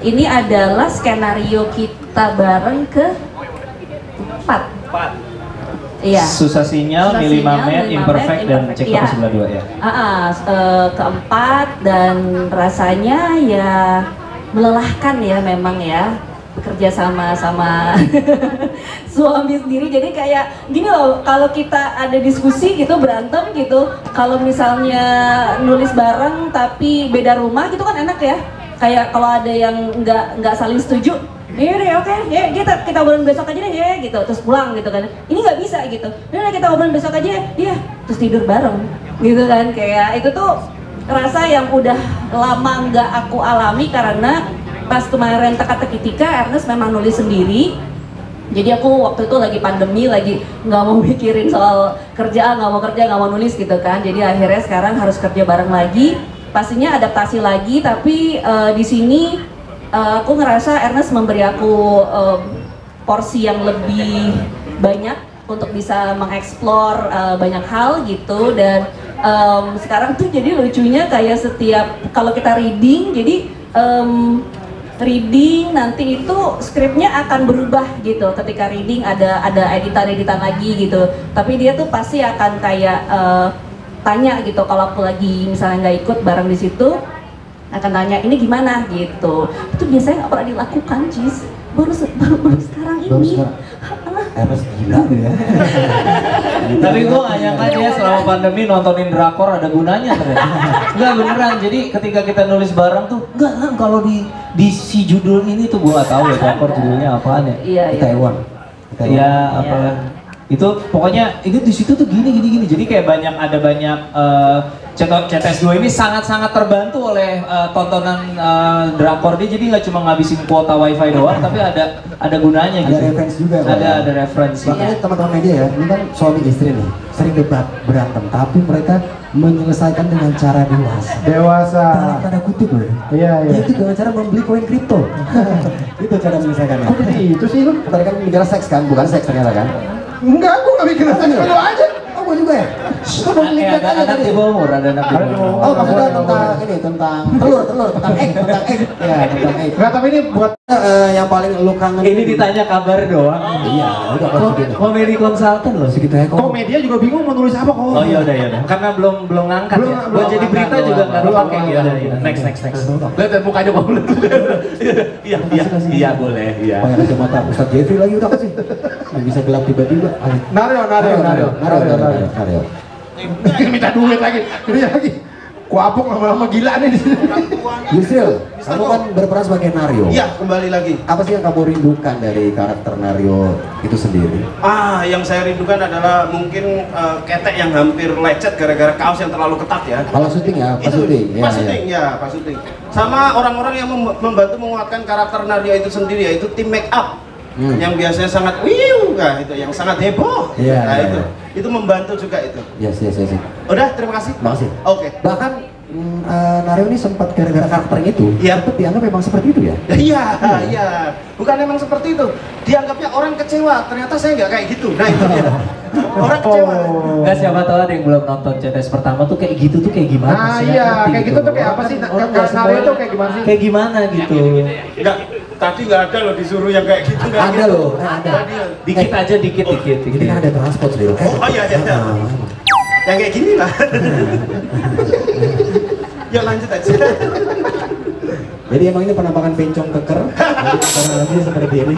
Ini adalah skenario kita bareng ke 4. Iya. Susah sinyal, milih magnet, imperfect, dan cek iya. 92 ya. Keempat, dan rasanya ya melelahkan ya memang ya, bekerja sama suami sendiri. Jadi kayak gini loh, kalau kita ada diskusi gitu, berantem gitu, kalau misalnya nulis bareng tapi beda rumah gitu kan enak ya. Kayak kalau ada yang nggak saling setuju, ya deh oke, ya kita ngobrolin besok aja deh ya gitu, terus pulang gitu kan. Ini nggak bisa gitu, ya kita ngobrolin besok aja ya, terus tidur bareng gitu kan. Kayak itu tuh rasa yang udah lama nggak aku alami, karena pas kemarin teka-teki Tika, Ernest memang nulis sendiri. Jadi aku waktu itu lagi pandemi, lagi nggak mau mikirin soal kerjaan, nggak mau nulis gitu kan. Jadi akhirnya sekarang harus kerja bareng lagi. Pastinya adaptasi lagi, tapi di sini aku ngerasa Ernest memberi aku porsi yang lebih banyak untuk bisa mengeksplor banyak hal gitu. Dan sekarang tuh jadi lucunya kayak setiap kalau kita reading, jadi reading nanti itu skripnya akan berubah gitu. Ketika reading ada editan lagi gitu, tapi dia tuh pasti akan kayak tanya gitu. Kalau aku lagi misalnya nggak ikut bareng di situ, akan tanya ini gimana gitu. Itu biasanya nggak pernah dilakukan, Cis. Baru sekarang ini. Harus gila ya. Tapi gue gak nyangka dia selama pandemi nontonin drakor ada gunanya ternyata. Enggak, beneran. Jadi ketika kita nulis bareng tuh, enggak kalau di si judul ini tuh gue gak tahu ya drakor judulnya apaan ya. Iya. Taiwan. Iya, apa ya. Itu pokoknya ini di situ tuh gini. Jadi kayak ada banyak CTS2 ini sangat terbantu oleh tontonan drakor dia. Jadi nggak cuma ngabisin kuota wifi doang, tapi ada gunanya gitu. Ada referensi juga. Ada referensi. Makanya teman-teman media ya, ini kan suami istri nih, sering debat berantem, tapi mereka menyelesaikan dengan cara dewasa. Dalam tanda kutip loh. Iya. Itu dengan cara membeli koin kripto. Itu cara menyelesaikannya. Kok jadi itu sih lu? Tadi kan mikir seks kan, bukan seks ternyata kan? Enggak, aku gak mikir seks, lu aja. Oh, gua juga ya? Ada anak di bawah umur, ada anak di bawah umur. Oh, maksudnya tentang telur, tentang egg. Ya, tentang egg. Enggak, tapi ini buat yang paling lu kangen. Ini ditanya kabar doang. Iya, udah kalau segitu. Komedi konsultan loh. Segitu ya kok. kok media juga bingung mau nulis apa kok. Oh iya udah. Karena belum ngangkat ya. Buat jadi berita juga nggak pakai ya. Next. Lihat mukanya Bang. Iya, boleh. Iya. Oh, yang kacamata Ustaz Jeffrey lagi udah kasih. Yang bisa gelap tiba-tiba. Nario. Minta duit lagi. Kerja lagi. Ku apuk lama-lama gila nih di sini. Yusril, kamu kan berperan sebagai Nario. Iya, kembali lagi. Apa sih yang kamu rindukan dari karakter Nario itu sendiri? Yang saya rindukan adalah mungkin ketek yang hampir lecet gara-gara kaos yang terlalu ketat ya. Kalau syuting ya, pas syuting. Pas syuting. Sama orang-orang yang membantu menguatkan karakter Nario itu sendiri, yaitu tim make up. Yang biasanya sangat itu yang sangat heboh. Itu membantu juga itu. Yes. Udah, terima kasih. Makasih. Oke. Bahkan Nario ini sempat gara-gara karakter itu, sempat dianggap memang seperti itu ya? Iya. Bukan memang seperti itu. Dianggapnya orang kecewa. Ternyata saya nggak kayak gitu. Nah itu dia. Orang kecewa. Nggak, siapa tahu ada yang belum nonton CTS pertama tuh kayak gitu tuh kayak gimana sih? Iya, kayak gitu tuh kayak apa sih? Nario tuh kayak gimana sih? Kayak gimana gitu? Enggak, tadi nggak ada loh disuruh yang kayak gitu. Ada loh, ada. Dikit aja, dikit. Ini kan ada transport dulu. Oh iya. Yang kayak gini lah. Ya lanjut aja. Jadi emang ini penampakan bencong keker, karena lagi seperti ini.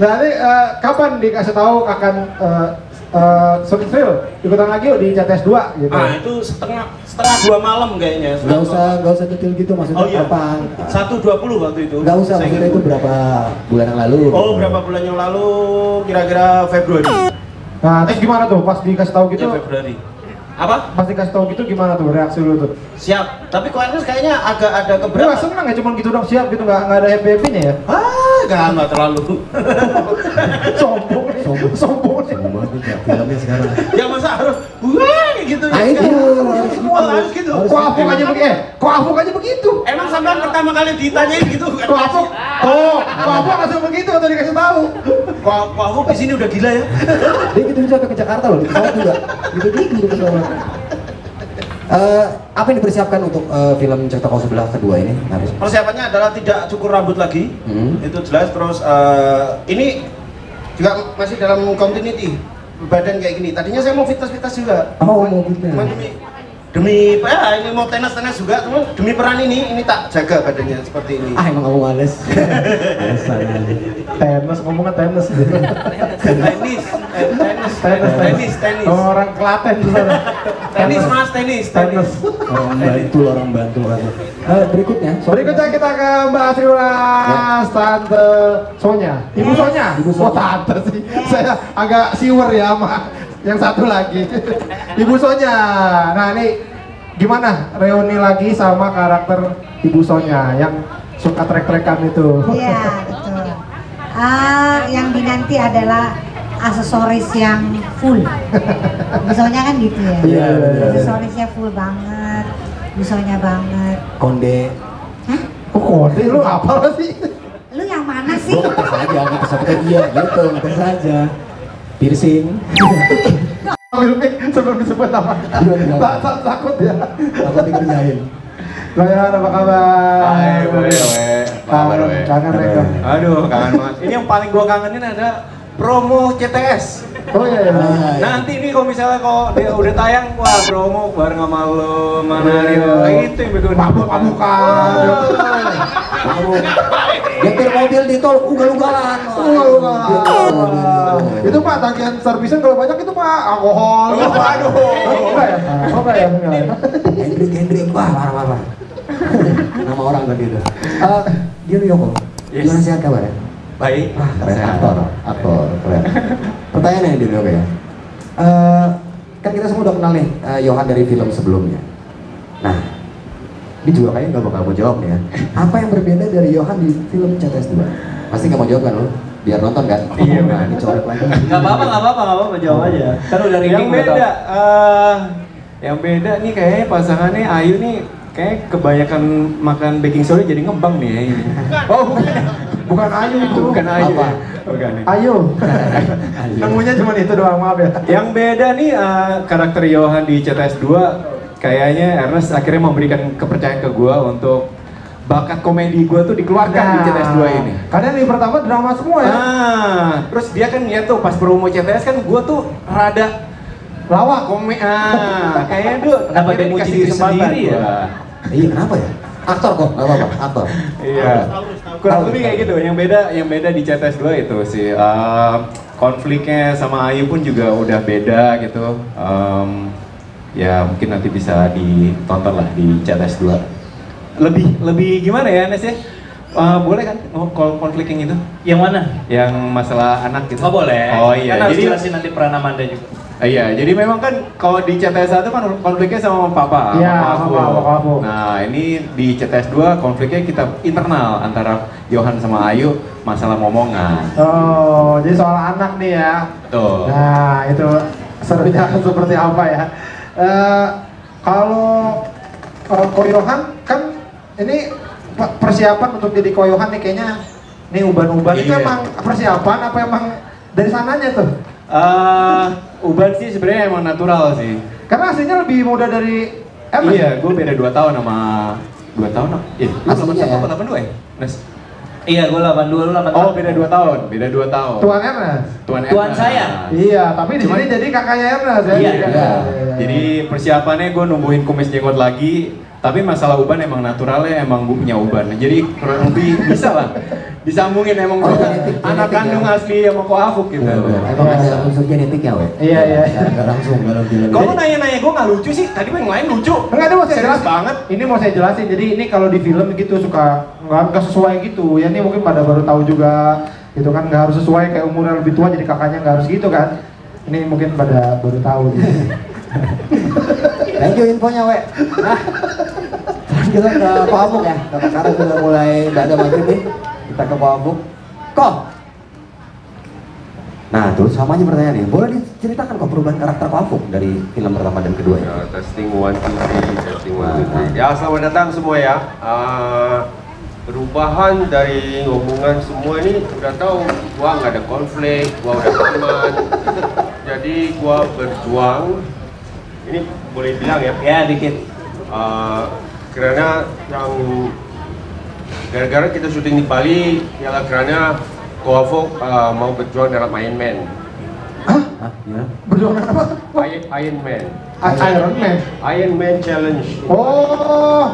Nah ini kapan dikasih tahu akan Yusril ikutan lagi di CTS 2 gitu? Itu setengah 2 malam kayaknya. Gak usah detail gitu, maksudnya kapan? 1.20 waktu itu. Gak usah, maksudnya itu berapa bulan yang lalu? Oh, berapa bulan yang lalu? Kira-kira Februari. Nah, terus gimana tuh pas dikasih tahu gitu? Ya, Februari. Apa? Pas dikasih tahu gitu gimana tuh reaksi lu tuh? Siap. Tapi kok Ernest kayaknya agak ada Lu keberatan. gak seneng ya cuma gitu dong, siap gitu, nggak ada happy-happy-nya ya? Nggak terlalu. Sombong nih. Filmnya sekarang. Ya masa harus gitu ya? Itu Semua harus gitu. Kok Afuk aja begitu? Emang sampean pertama kali ditanyain gitu kan? Kok Afuk langsung begitu atau dikasih tahu? Kok aku di sini udah gila ya? Dia gitu sampai ke Jakarta loh, di pesawat juga. Gitu ke pesawat. Apa yang dipersiapkan untuk film Cerita Kau Sebelah kedua ini? Persiapannya adalah tidak cukur rambut lagi, itu jelas. Terus ini juga masih dalam continuity badan kayak gini. Tadinya saya mau fitness juga. Oh, mau fitness. Demi ya ini mau tenis juga, teman. Demi peran ini tak jaga badannya seperti ini. Emang kamu males. Tenis, ngomongnya tenis. Tenis. Orang Klaten tuh sana. Tenis mas, tenis. Orang bantu kan. Berikutnya Kita ke Mbak Asriulas, Tante Sonya, Ibu Sonya. Oh Tante sih, saya agak siwer ya sama yang satu lagi, Ibu Sonya. Nah ini gimana reuni lagi sama karakter Ibu Sonya yang suka trek-trekan itu? Iya betul. Yang dinanti adalah aksesoris yang full. Misalnya kan gitu ya. Iya. Aksesorisnya full banget, misalnya banget. Konde. Hah? Oh kode lu apa sih? Lu yang mana sih? Gue ngetes aja, ngetes sama dia gitu, ngetes aja. Piercing. Sebelum disebut nama. Takut ya. Takut dikerjain. Bayan, apa kabar? Hai, baik. Kangen Reka. Aduh, kangen banget. Ini yang paling gua kangenin ada promo CTS. Oh iya. Nanti ini kalau misalnya dia udah tayang, wah promo bareng sama lo, Manario. Itu yang bikin Mabuk-mabukan. Nyetir mobil di tol ugal-ugalan. Itu Pak, tagihan servisan kalau banyak itu Pak, alkohol. Aduh. Enggak ya? Hendrik, wah parah. Nama orang tadi itu. Dia Yoko. Yes. Gimana sehat kabar ya? Baik. Wah, keren. Aktor, keren. Pertanyaannya Dia Yoko ya. Kan kita semua udah kenal nih Yohan dari film sebelumnya. Nah, ini juga kayaknya nggak bakal mau jawab nih ya. Apa yang berbeda dari Yohan di film CTS 2? Pasti nggak mau jawab kan lo? Biar nonton kan? Iya, nah, ini coret lagi. Nggak apa-apa, jawab aja. Kan udah Yang beda, yang beda nih kayaknya pasangannya Ayu nih kayak kebanyakan makan baking soda jadi ngembang nih ya ini. Oh bukan Ayu itu. Bukan Ayu. Apa? Bukan. Ayu. Nemunya cuma itu doang, maaf ya. Yang beda nih karakter Yohan di CTS 2 kayaknya Ernest akhirnya memberikan kepercayaan ke gua untuk bakat komedi gua tuh dikeluarkan di CTS 2 ini. Karena di pertama drama semua ya. Terus dia kan ya tuh pas promo CTS kan gua tuh rada Lawak. kayaknya tuh Kenapa dia muji diri sendiri ya? Iya, kenapa ya? Aktor kok, nggak apa-apa, aktor. Iya. Kurang lebih kayak gitu. Yang beda di CTS 2 itu sih konfliknya sama Ayu pun juga udah beda gitu. Ya mungkin nanti bisa ditonton lah di CTS 2. Lebih gimana ya Nes ya? Boleh kan kalau konflik yang itu? Yang mana? Yang masalah anak gitu. Oh boleh. Oh iya. Kan harus Jadi jelasin nanti peran Amanda juga. Iya, jadi memang kan kalau di CTS 1 kan konfliknya sama Papa, Iya, sama aku. Nah, ini di CTS 2 konfliknya kita internal antara Yohan sama Ayu masalah momongan. Oh, jadi soal anak nih ya. Tuh. Nah, itu serunya seperti apa ya? Kalau Koyohan kan ini persiapan untuk jadi Koyohan nih kayaknya nih uban-uban itu Iya. emang persiapan apa emang dari sananya tuh? Uban sih sebenarnya emang natural sih. Karena aslinya lebih muda dari Ernest. Iya, gue beda 2 tahun sama 2 tahun. Iya, lu Aslinya 81 ya? apa 82 ya? Nes. Iya, gue 82, lu 81. Oh, beda 2 tahun. Beda 2 tahun. Tuan Ernest. Tuan Tuan saya. Iya, tapi di sini jadi kakaknya Ernest ya. Iya, iya. Jadi persiapannya gue numbuhin kumis jenggot lagi. Tapi masalah uban emang naturalnya emang gue punya uban. Jadi kurang lebih bisa lah disambungin emang Oh, gua genetik anak ya? kandung asli sama Ko Afuk gitu. Emang ada unsur genetik ya, we? Iya, iya. Nggak langsung, nggak langsung. Kalau nanya-nanya gue nggak lucu sih, tadi yang lain lucu. Enggak, ada mau saya Serius jelasin banget. Ini mau saya jelasin. Jadi ini kalau di film gitu suka nggak sesuai gitu. Ya ini mungkin pada baru tahu juga. Gitu kan nggak harus sesuai kayak umurnya lebih tua jadi kakaknya nggak harus gitu kan. Ini mungkin pada baru tahu gitu. Thank you infonya, we. Nah, kita ke Koabuk ya. Sekarang sudah mulai nggak ada maghrib nih. Kita ke Koabuk. Kok? Nah, tuh sama aja pertanyaannya. Boleh diceritakan kok perubahan karakter Koabuk dari film pertama dan kedua ya? Ya, testing 1, 2, 3, testing 1, 2, 3. Ya, selamat datang semua ya. Perubahan dari hubungan semua ini udah tahu gua nggak ada konflik, gua udah aman. Jadi gua berjuang ini boleh bilang ya? Ya, dikit. Karena yang gara-gara kita syuting di Bali, ialah karena Koafo mau berjuang dalam Iron Man. Hah? Ya. Berjuang apa? Iron Man. Iron Man. Iron Man Challenge. Oh,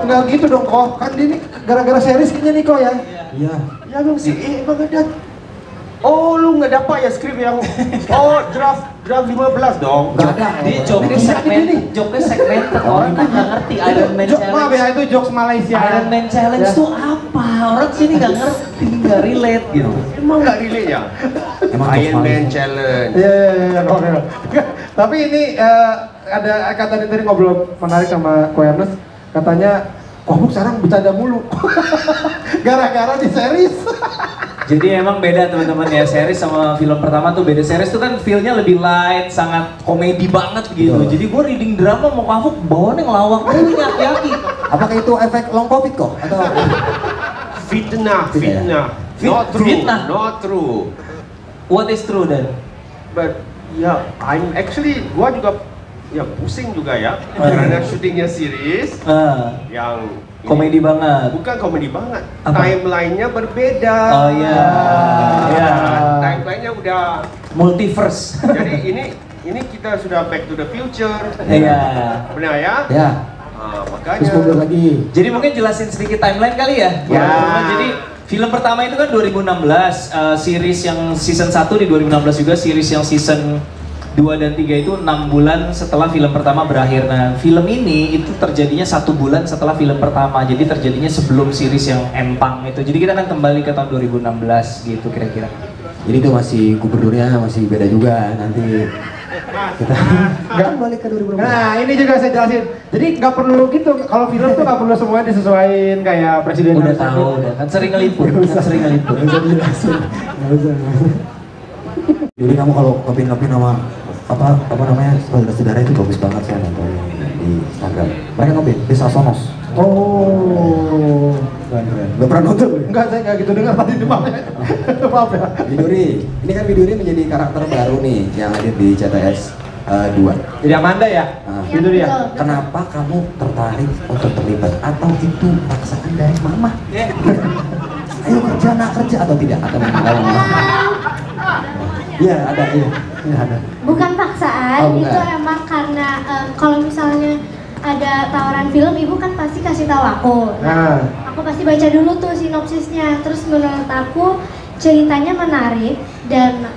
nggak gitu dong kok. Kan ini gara-gara series kayaknya nih kok ya. Iya. Ya bang sih, bang ada. Oh lu nggak dapat ya skrip yang draft 15 dong. Nggak ada. Di joknya segmented, orang kan nggak ngerti Iron Man Maaf ya, Challenge. itu jokes Malaysia. Iron Man Challenge Ya. tuh apa? Orang sini nggak ngerti, nggak relate gitu. Emang nggak relate ya? Emang Iron jokes Man Malaysia. Challenge. Iya, oke. Tapi ini ada kata tadi ngobrol menarik sama Ko Ernest, katanya Koafo sekarang bercanda mulu. Gara-gara di series. Jadi emang beda teman-teman ya, series sama film pertama tuh beda. Series tuh kan feel-nya lebih light, sangat komedi banget gitu. Betul. Jadi gue reading drama mau Koafo bawaannya ngelawak mulu nyaki-nyaki. Apakah itu efek long covid kok? Atau Fitnah. Fitnah. Not true. What is true then? But ya, I'm actually gua juga ya pusing juga ya karena syutingnya series yang ini Komedi banget. bukan komedi banget. Apa? Timeline-nya berbeda. Oh iya. Iya. Timeline-nya udah Multiverse. jadi ini kita sudah back to the future. Iya. Benar ya? ya? Makanya Terus mundur lagi. Jadi mungkin jelasin sedikit timeline kali ya. Ya. Jadi film pertama itu kan 2016, series yang season 1 di 2016 juga, series yang season 2 dan 3 itu 6 bulan setelah film pertama berakhir. Nah, film ini itu terjadinya 1 bulan setelah film pertama. Jadi terjadinya sebelum series yang empang itu. Jadi kita akan kembali ke tahun 2016 gitu kira-kira. Jadi itu masih gubernurnya masih beda juga nanti. Kita nggak balik ke 2016. Nah, ini juga saya jelasin. Jadi nggak perlu gitu. Kalau film tuh nggak perlu semuanya disesuaikan kayak presiden. Udah tahu, udah kan sering ngeliput, kan sering ngeliput. Nggak usah dijelasin. Nggak usah. Jadi kamu kalau ngopi-ngopi sama apa namanya saudara-saudara itu bagus banget saya nonton di Instagram. Mereka ngopi Desa Sonos. Oh, Gak pernah nonton ya? enggak, saya nggak gitu dengar tadi, maaf ya. Maaf ya. Widuri, ini kan Widuri menjadi karakter baru nih yang hadir di CTS 2. Jadi Amanda ya? Nah, Ya, Itu dia. betul. Kenapa kamu tertarik untuk terlibat? Atau itu paksaan dari mama? Ayo kerja nak kerja atau tidak? Atau memang kamu Iya ada, iya ada. Bukan paksaan, Oh, bukan. itu emang karena kalau misalnya ada tawaran film, ibu kan pasti kasih tahu aku. Nah, Aku pasti baca dulu tuh sinopsisnya, terus menurut aku ceritanya menarik dan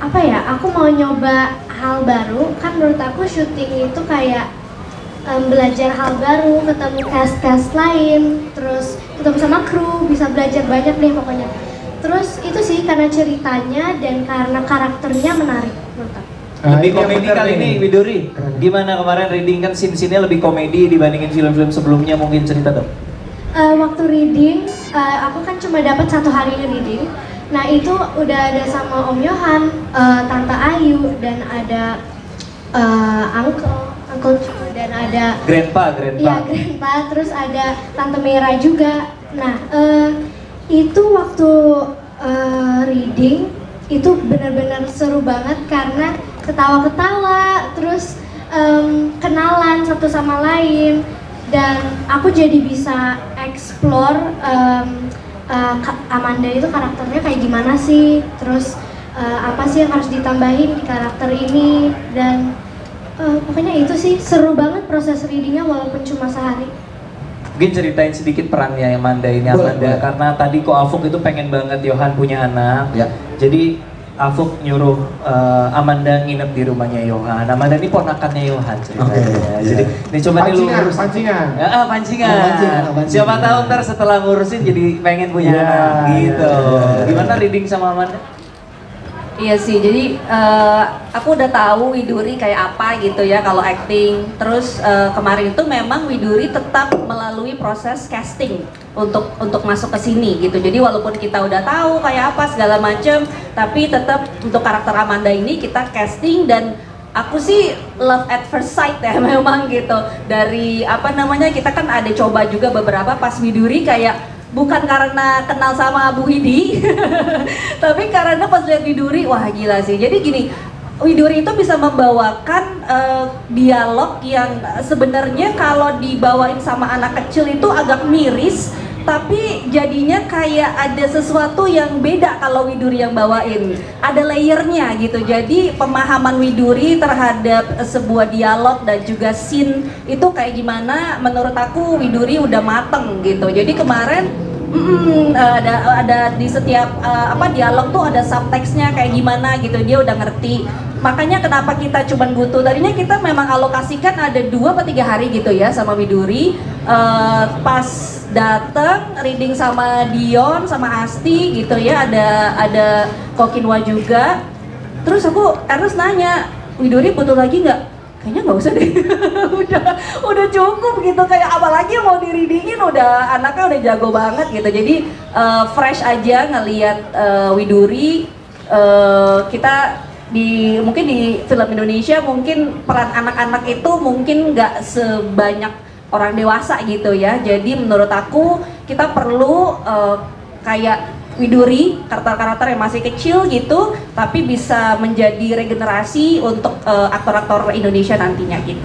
apa ya? Aku mau nyoba hal baru. Kan menurut aku syuting itu kayak belajar hal baru, ketemu cast-cast lain, terus ketemu sama kru, bisa belajar banyak deh pokoknya. Terus itu sih karena ceritanya dan karena karakternya menarik menurut aku. Lebih ini yang komedi bener kali nih. ini, Widuri. Gimana kemarin reading kan scene-nya lebih komedi dibandingin film-film sebelumnya, mungkin cerita dong. Waktu reading, aku kan cuma dapat 1 hari reading. Nah itu udah ada sama Om Yohan, Tante Ayu, dan ada Uncle juga, dan ada Grandpa. Iya, Grandpa, terus ada Tante Mera juga. Nah, itu waktu reading itu benar-benar seru banget karena ketawa-ketawa, terus kenalan satu sama lain, dan aku jadi bisa explore Amanda itu karakternya kayak gimana sih, terus apa sih yang harus ditambahin di karakter ini, dan pokoknya itu sih seru banget proses readingnya walaupun cuma sehari. Mungkin ceritain sedikit perannya Amanda ini, Boleh, Amanda. boleh. Karena tadi kok Afuk itu pengen banget Yohan punya anak. Ya. Jadi Afuk nyuruh Amanda nginep di rumahnya Yohan. Amanda ini ponakannya Yohan ceritanya. Oke, Jadi ini coba nih lu Pancingan, urus. pancingan. Ya, pancingan. Pancingan. Siapa tahu ntar setelah ngurusin jadi pengen punya Ya, anak gitu. ya. Gimana reading sama Amanda? Iya sih, jadi aku udah tahu Widuri kayak apa gitu ya kalau acting. Terus kemarin itu memang Widuri tetap melalui proses casting untuk masuk ke sini gitu. Jadi walaupun kita udah tahu kayak apa segala macem, tapi tetap untuk karakter Amanda ini kita casting, dan aku sih love at first sight ya memang gitu. Dari apa namanya, kita kan ada coba juga beberapa pas Widuri kayak bukan karena kenal sama Bu Hidi, tapi karena pas lihat Widuri, wah gila sih. Jadi gini, Widuri itu bisa membawakan dialog yang sebenarnya kalau dibawain sama anak kecil itu agak miris, tapi jadinya kayak ada sesuatu yang beda kalau Widuri yang bawain. Ada layernya gitu. Jadi pemahaman Widuri terhadap sebuah dialog dan juga scene itu kayak gimana, menurut aku Widuri udah mateng gitu. Jadi kemarin ada di setiap dialog tuh ada subteksnya kayak gimana gitu, dia udah ngerti. Makanya kenapa kita cuman butuh, tadinya kita memang alokasikan ada 2 atau 3 hari gitu ya sama Widuri. Pas dateng reading sama Dion sama Asti gitu ya, ada Kokinwa juga. Terus aku Ernest nanya, Widuri butuh lagi nggak? Kayaknya nggak usah deh. udah cukup gitu, kayak apalagi yang mau di-readingin, udah anaknya udah jago banget gitu. Jadi fresh aja ngelihat Widuri. Kita mungkin di film Indonesia mungkin peran anak-anak itu mungkin nggak sebanyak orang dewasa gitu ya. Jadi menurut aku kita perlu kayak Widuri, karakter-karakter yang masih kecil gitu, tapi bisa menjadi regenerasi untuk aktor-aktor Indonesia nantinya gitu.